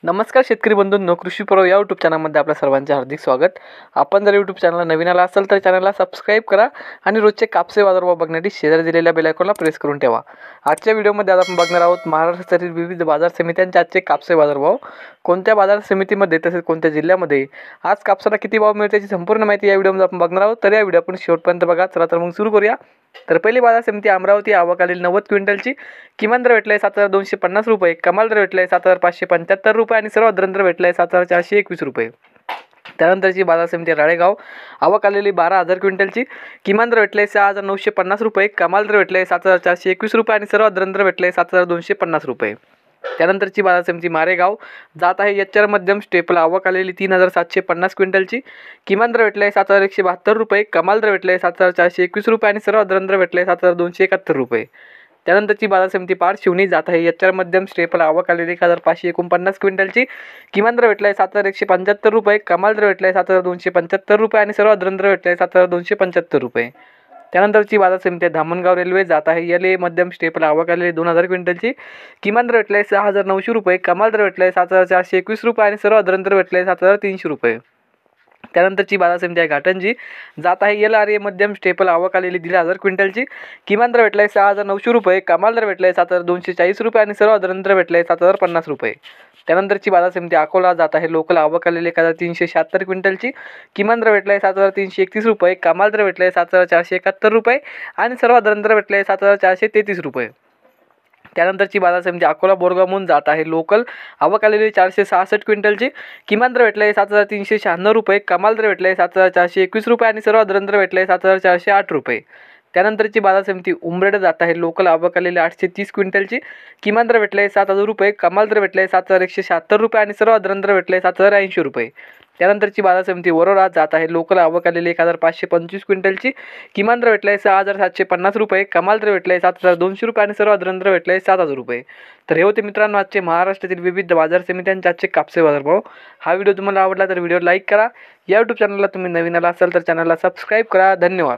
नमस्कार शेतकरी बंधूंनो, कृषी पर्व या यूट्यूब चॅनलमध्ये आपल्या सर्वांचे हार्दिक स्वागत। आपण जर यूट्यूब चॅनलला नवीन आला असाल तर चॅनलला सबस्क्राईब करा आणि रोजचे कापसे बाजारभाव बघण्यासाठी शेजारी दिलेल्या बेल आयकॉनला प्रेस करून ठेवा। आजच्या व्हिडिओमध्ये आज आपण बघणार आहोत महाराष्ट्रातील विविध बाजार समित्यांचे आजचे कापसे बाजारभाव, कोणत्या बाजार समितीमध्ये तसेच कोणत्या जिल्ह्यामध्ये आज कापसाला किती भाव मिळते याची संपूर्ण माहिती या व्हिडिओमध्ये आपण बघणार आहोत। तर या व्हिडिओ आपण शेवटपर्यंत बघा। चला तर मग सुरू करूया। तर पहिली बाजार समिती अमरावती, आवक आलेली 90 क्विंटलची, किमान दर भेटलाय 7250 रुपये, कमाल दर भेटलाय 7575 रुपये आणि सर्वात दर भेटलाय 7421 रुपये। त्यानंतरची बाजार समिती राळेगाव, आवक आलेली 12000 क्विंटलची, किमान दर भेटलाय 6950 रुपये, कमाल दर भेटलाय 7421 रुपये आणि सर्वात दर भेटलाय 7250 रुपये। त्यानंतरची बाजार समिती मारेगाव, जात आहे एचआर मध्यम स्टेपल, आवक आलेली 3750 क्विंटलची, किमान दर भेटलाय 7172 रुपये, कमाल दर भेटलाय 7421 रुपये आणि सर्वात दर भेटलाय 7271 रुपये। त्यानंतरची बाजार समिती पारशिवनी, जात आहे एचआर मध्यम स्टेपल, आवक आलेली 1549 क्विंटलची, किमान दर भेटलाय 7175 रुपये, कमाल दर भेटलाय 7275 रुपये आणि सर्वात दर भेटलाय 7275 रुपये। त्यानंतरची बाजार समिती धामणगाव रेल्वे, जात आहे एल मध्यम स्टेपल, आवक आलेली 2000 क्विंटलची, किमान दर भेटलाय 6900 रुपये, कमाल दर भेटलाय 7421 रुपये आणि सर्वात दर भेटलाय 7300 रुपये। त्यानंतरची बाजार समिती आहे घाटंजी, जात आहे एल आर ए मध्यम स्टेपल, आवक आलेली 1500 क्विंटलची, किमान दर भेटलाय 6900 रुपये, कमाल दर भेटलाय 7240 रुपये आणि सर्वात दर भेटलाय 7050 रुपये। त्यानंतरची बाजार समिती अकोला, जात आहे लोकल, आवक आलेली 1376 क्विंटलची, किमान दर भेटलाय 7331 रुपये, कमाल दर भेटलाय 7471 रुपये आणि सर्वात दर भेटलाय 7433 रुपये। त्यानंतरची बाजार समिती अकोला बोरगावहून, जात आहे लोकल, आवक आलेली 466 क्विंटलची, किमान दर भेटलाय 7396 रुपये, कमाल दर भेटलाय 7421 रुपये आणि सर्वात दर भेटलाय 7408 रुपये। त्यानंतरची बाजार समिती उमरेड, जात आहे लोकल, आवक आलेली 830 क्विंटलची, किमान दर भेटलाय 7000 रुपये, कमाल दर भेटलाय 7176 रुपये आणि सर्वात दर भेटलाय 7080 रुपये। त्यानंतरची बाजार समिती वरोरा, जात आहे लोकल, आवक आलेली 1525 क्विंटलची, किमान दर भेटलाय 6750 रुपये, कमाल दर भेटलाय 7200 रुपये आणि सर्वात दर भेटलाय 7000 रुपये। तर हे होते मित्रांनो आजचे महाराष्ट्रातील विविध बाजार समित्यांचे आजचे कापसे बाजारभाव। हा व्हिडिओ तुम्हाला आवडला तर व्हिडिओ लाईक करा। या यूट्यूब चॅनलला तुम्ही नवीन आला असाल तर चॅनलला सबस्क्राईब करा। धन्यवाद।